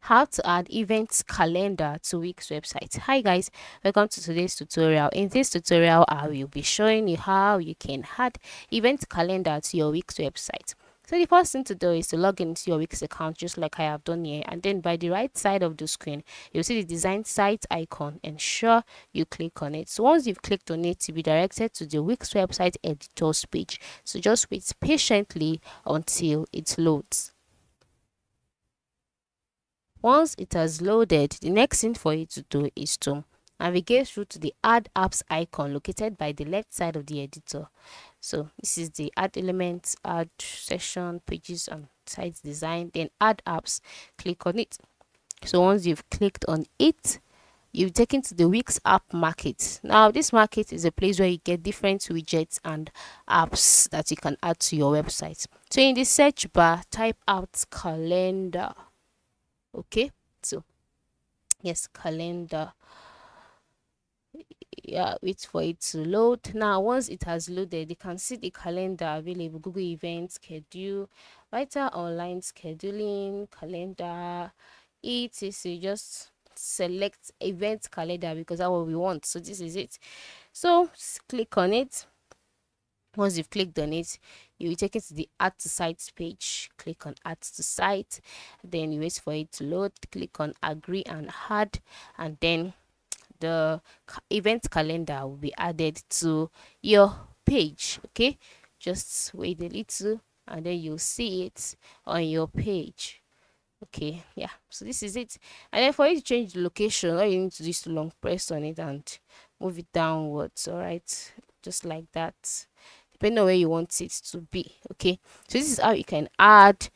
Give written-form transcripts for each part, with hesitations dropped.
How to add events calendar to Wix website. Hi guys, welcome to today's tutorial. In this tutorial, I will be showing you how you can add event calendar to your Wix website. So the first thing to do is to log into your Wix account just like I have done here, and then by the right side of the screen you'll see the design site icon. Ensure you click on it. So once you've clicked on it, you'll be directed to the Wix website editor's page. So just wait patiently until it loads. Once it has loaded, the next thing for you to do is to navigate through to the add apps icon located by the left side of the editor. So this is the add elements, add session, pages and site design, then add apps. Click on it. So once you've clicked on it, you're taken to the Wix app market. Now this market is a place where you get different widgets and apps that you can add to your website. So in the search bar, type out calendar. Okay, so yes, calendar. Yeah, wait for it to load. Now once it has loaded, you can see the calendar available: Google Events, schedule, vital online scheduling, calendar, etc. Just select event calendar because that's what we want. So this is it. So click on it. Once you've clicked on it, you will take it to the add to site page. Click on add to site, then you wait for it to load. Click on agree and add, and then the event calendar will be added to your page. Okay, just wait a little and then you'll see it on your page. Okay, yeah, so this is it. And then for you to change the location, all you need to do is to long press on it and move it downwards. All right, just like that, depending on where you want it to be. Okay, so this is how you can add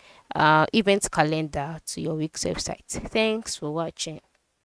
event calendar to your Wix website. Thanks for watching.